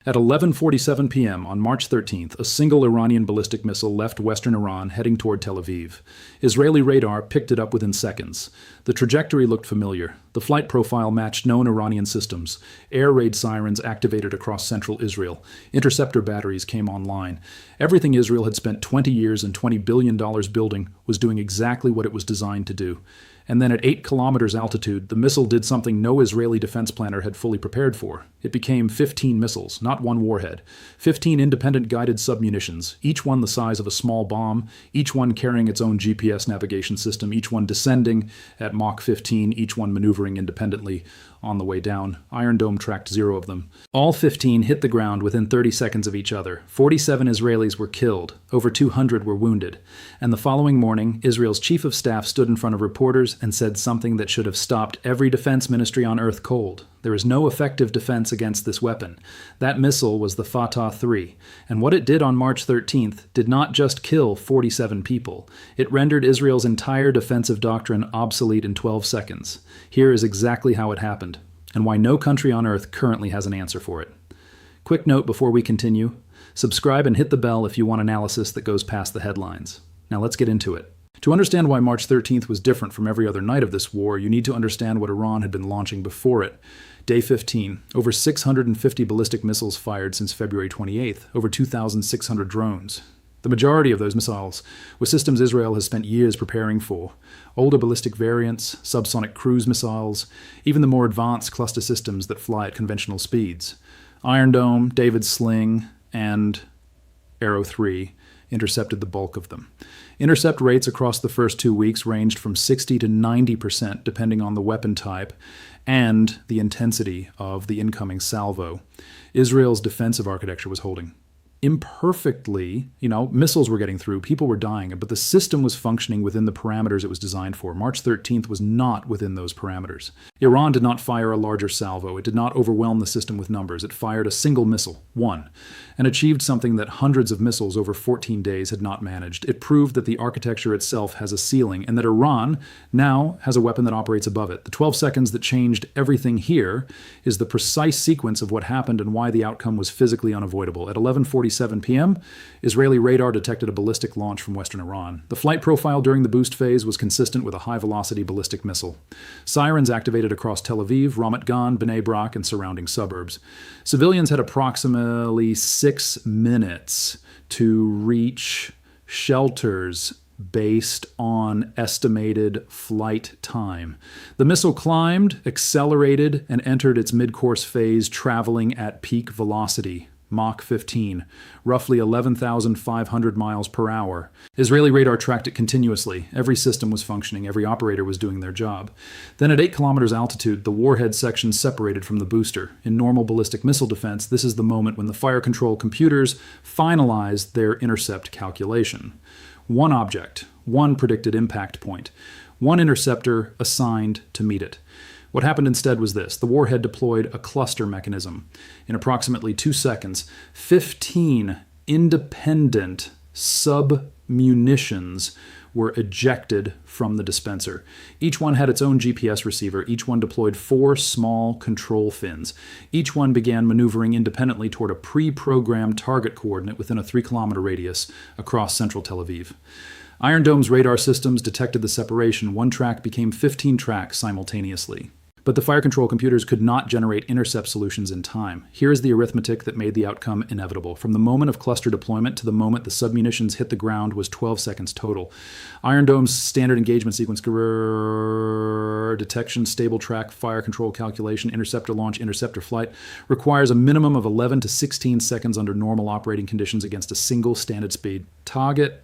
At 11:47 p.m. on March 13th, a single Iranian ballistic missile left western Iran heading toward Tel Aviv. Israeli radar picked it up within seconds. The trajectory looked familiar. The flight profile matched known Iranian systems. Air raid sirens activated across central Israel. Interceptor batteries came online. Everything Israel had spent 20 years and $20 billion building was doing exactly what it was designed to do. And then at 8 kilometers altitude, the missile did something no Israeli defense planner had fully prepared for. It became 15 missiles, not one warhead. 15 independent guided submunitions, each one the size of a small bomb, each one carrying its own GPS navigation system, each one descending at Mach 15, each one maneuvering independently on the way down. Iron Dome tracked 0 of them. All 15 hit the ground within 30 seconds of each other. 47 Israelis were killed. Over 200 were wounded. And the following morning, Israel's chief of staff stood in front of reporters and said something that should have stopped every defense ministry on earth cold. There is no effective defense against this weapon. That missile was the Fatah 3, and what it did on March 13th did not just kill 47 people. It rendered Israel's entire defensive doctrine obsolete in 12 seconds. Here is exactly how it happened, and why no country on earth currently has an answer for it. Quick note before we continue: subscribe and hit the bell if you want analysis that goes past the headlines. Now let's get into it. To understand why March 13th was different from every other night of this war, you need to understand what Iran had been launching before it. Day 15, over 650 ballistic missiles fired since February 28th, over 2,600 drones. The majority of those missiles were systems Israel has spent years preparing for. Older ballistic variants, subsonic cruise missiles, even the more advanced cluster systems that fly at conventional speeds. Iron Dome, David's Sling, and Arrow 3 intercepted the bulk of them. Intercept rates across the first 2 weeks ranged from 60 to 90% depending on the weapon type and the intensity of the incoming salvo. Israel's defensive architecture was holding imperfectly. Missiles were getting through, people were dying, but the system was functioning within the parameters it was designed for. March 13th was not within those parameters. Iran did not fire a larger salvo. It did not overwhelm the system with numbers. It fired a single missile, one, and achieved something that hundreds of missiles over 14 days had not managed. It proved that the architecture itself has a ceiling, and that Iran now has a weapon that operates above it. The 12 seconds that changed everything here is the precise sequence of what happened and why the outcome was physically unavoidable. At 11:47 p.m., Israeli radar detected a ballistic launch from western Iran. The flight profile during the boost phase was consistent with a high-velocity ballistic missile. Sirens activated across Tel Aviv, Ramat Gan, Bnei Brak, and surrounding suburbs. Civilians had approximately 6 minutes to reach shelters based on estimated flight time. The missile climbed, accelerated, and entered its mid-course phase, traveling at peak velocity, Mach 15, roughly 11,500 miles per hour. Israeli radar tracked it continuously. Every system was functioning. Every operator was doing their job. Then at 8 kilometers altitude, the warhead section separated from the booster. In normal ballistic missile defense, this is the moment when the fire control computers finalized their intercept calculation. One object, one predicted impact point, one interceptor assigned to meet it. What happened instead was this: the warhead deployed a cluster mechanism. In approximately 2 seconds, 15 independent sub-munitions were ejected from the dispenser. Each one had its own GPS receiver. Each one deployed 4 small control fins. Each one began maneuvering independently toward a pre-programmed target coordinate within a 3-kilometer radius across central Tel Aviv. Iron Dome's radar systems detected the separation. One track became 15 tracks simultaneously. But the fire control computers could not generate intercept solutions in time. Here is the arithmetic that made the outcome inevitable. From the moment of cluster deployment to the moment the submunitions hit the ground was 12 seconds total. Iron Dome's standard engagement sequence: detection, stable track, fire control calculation, interceptor launch, interceptor flight, requires a minimum of 11 to 16 seconds under normal operating conditions against a single standard speed target.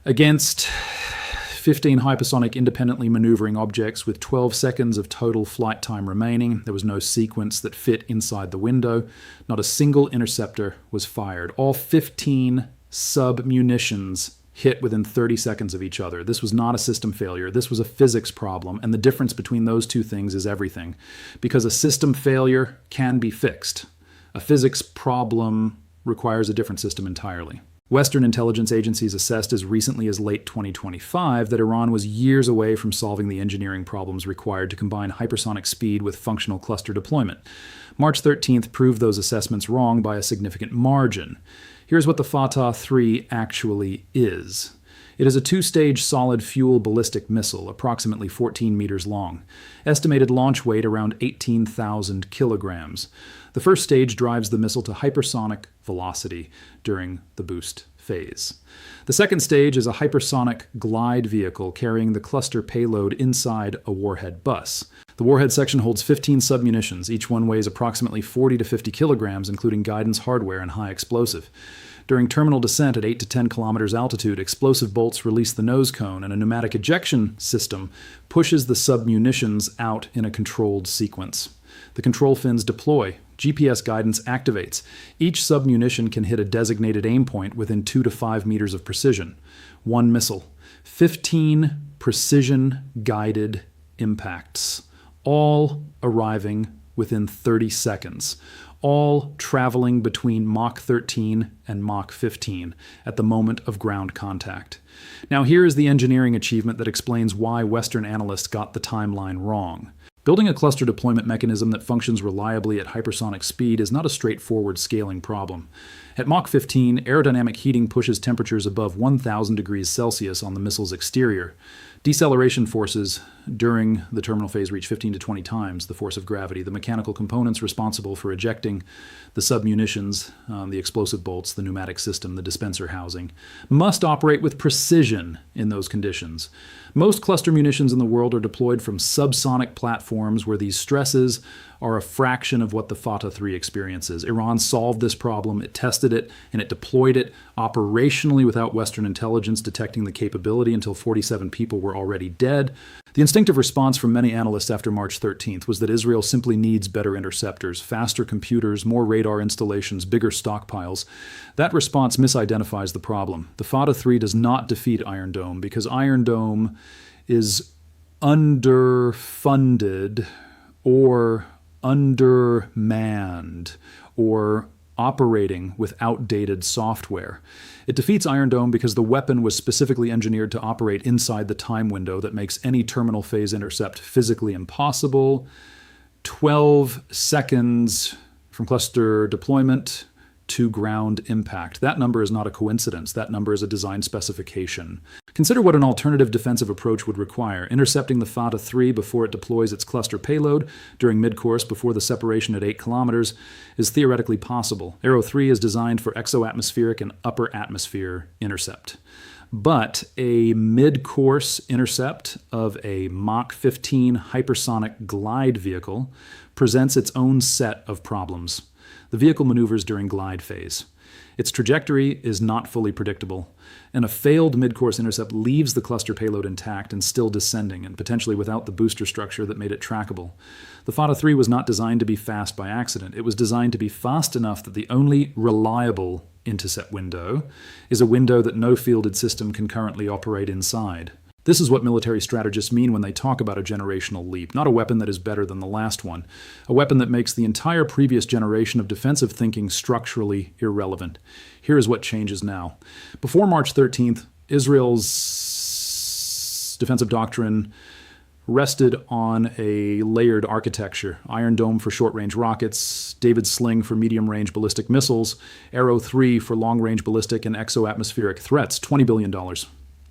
Against 15 hypersonic independently maneuvering objects with 12 seconds of total flight time remaining. There was no sequence that fit inside the window. Not a single interceptor was fired. All 15 sub-munitions hit within 30 seconds of each other. This was not a system failure. This was a physics problem, and the difference between those two things is everything. Because a system failure can be fixed. A physics problem requires a different system entirely. Western intelligence agencies assessed as recently as late 2025 that Iran was years away from solving the engineering problems required to combine hypersonic speed with functional cluster deployment. March 13th proved those assessments wrong by a significant margin. Here's what the Fatah 3 actually is. It is a two-stage solid-fuel ballistic missile, approximately 14 meters long. Estimated launch weight around 18,000 kilograms. The first stage drives the missile to hypersonic velocity during the boost phase. The second stage is a hypersonic glide vehicle carrying the cluster payload inside a warhead bus. The warhead section holds 15 submunitions. Each one weighs approximately 40 to 50 kilograms, including guidance hardware and high explosive. During terminal descent at 8 to 10 kilometers altitude, explosive bolts release the nose cone, and a pneumatic ejection system pushes the submunitions out in a controlled sequence. The control fins deploy. GPS guidance activates. Each submunition can hit a designated aim point within 2 to 5 meters of precision. One missile. 15 precision-guided impacts, all arriving within 30 seconds. All traveling between Mach 13 and Mach 15 at the moment of ground contact. Now here is the engineering achievement that explains why Western analysts got the timeline wrong. Building a cluster deployment mechanism that functions reliably at hypersonic speed is not a straightforward scaling problem. At Mach 15, aerodynamic heating pushes temperatures above 1,000 degrees Celsius on the missile's exterior. Deceleration forces during the terminal phase reach 15 to 20 times the force of gravity. The mechanical components responsible for ejecting the submunitions, the explosive bolts, the pneumatic system, the dispenser housing, must operate with precision in those conditions. Most cluster munitions in the world are deployed from subsonic platforms where these stresses are a fraction of what the Fatah 3 experiences. Iran solved this problem, it tested it, and it deployed it operationally without Western intelligence detecting the capability until 47 people were already dead. The instinctive response from many analysts after March 13th was that Israel simply needs better interceptors, faster computers, more radar installations, bigger stockpiles. That response misidentifies the problem. The Fatah 3 does not defeat Iron Dome because Iron Dome is underfunded or undermanned or operating with outdated software. It defeats Iron Dome because the weapon was specifically engineered to operate inside the time window that makes any terminal phase intercept physically impossible. 12 seconds from cluster deployment to ground impact. That number is not a coincidence. That number is a design specification. Consider what an alternative defensive approach would require. Intercepting the Fatah 3 before it deploys its cluster payload during mid-course before the separation at 8 kilometers is theoretically possible. Arrow 3 is designed for exoatmospheric and upper atmosphere intercept. But a mid-course intercept of a Mach 15 hypersonic glide vehicle presents its own set of problems. The vehicle maneuvers during glide phase. Its trajectory is not fully predictable, and a failed mid-course intercept leaves the cluster payload intact and still descending, and potentially without the booster structure that made it trackable. The Fatah 3 was not designed to be fast by accident. It was designed to be fast enough that the only reliable intercept window is a window that no fielded system can currently operate inside. This is what military strategists mean when they talk about a generational leap, not a weapon that is better than the last one, a weapon that makes the entire previous generation of defensive thinking structurally irrelevant. Here is what changes now. Before March 13th, Israel's defensive doctrine rested on a layered architecture. Iron Dome for short-range rockets, David's Sling for medium-range ballistic missiles, Arrow 3 for long-range ballistic and exo-atmospheric threats, $20 billion.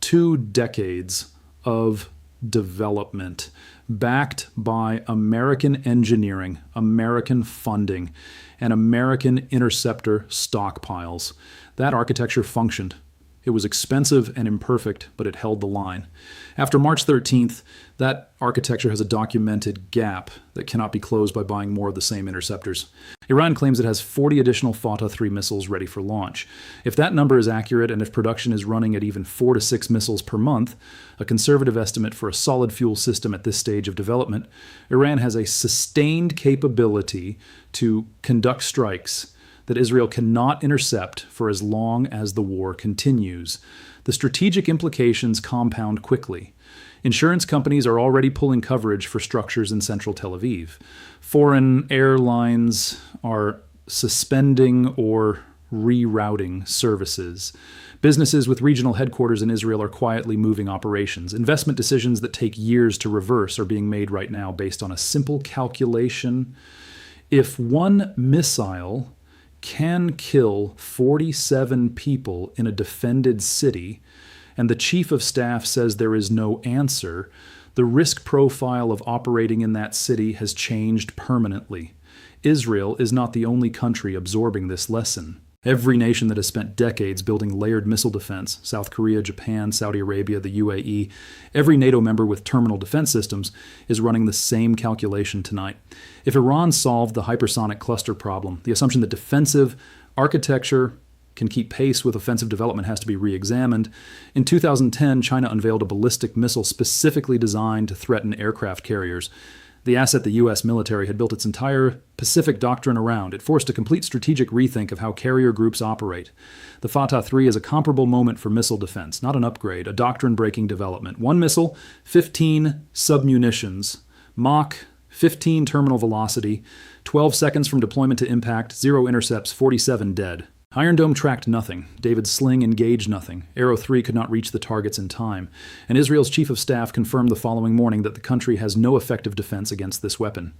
2 decades of development backed by American engineering, American funding, and American interceptor stockpiles. That architecture functioned. It was expensive and imperfect, but it held the line. After March 13th, that architecture has a documented gap that cannot be closed by buying more of the same interceptors. Iran claims it has 40 additional Fatah 3 missiles ready for launch. If that number is accurate, and if production is running at even 4 to 6 missiles per month, a conservative estimate for a solid fuel system at this stage of development, Iran has a sustained capability to conduct strikes that Israel cannot intercept for as long as the war continues. The strategic implications compound quickly. Insurance companies are already pulling coverage for structures in central Tel Aviv. Foreign airlines are suspending or rerouting services. Businesses with regional headquarters in Israel are quietly moving operations. Investment decisions that take years to reverse are being made right now based on a simple calculation. If one missile can kill 47 people in a defended city, and the chief of staff says there is no answer, the risk profile of operating in that city has changed permanently. Israel is not the only country absorbing this lesson. Every nation that has spent decades building layered missile defense, South Korea, Japan, Saudi Arabia, the UAE, every NATO member with terminal defense systems is running the same calculation tonight. If Iran solved the hypersonic cluster problem, the assumption that defensive architecture can keep pace with offensive development has to be re-examined. In 2010, China unveiled a ballistic missile specifically designed to threaten aircraft carriers. The asset the U.S. military had built its entire Pacific doctrine around. It forced a complete strategic rethink of how carrier groups operate. The Fatah 3 is a comparable moment for missile defense, not an upgrade, a doctrine-breaking development. One missile, 15 submunitions, Mach 15 terminal velocity, 12 seconds from deployment to impact, 0 intercepts, 47 dead. Iron Dome tracked nothing. David's sling engaged nothing. Arrow 3 could not reach the targets in time. And Israel's chief of staff confirmed the following morning that the country has no effective defense against this weapon.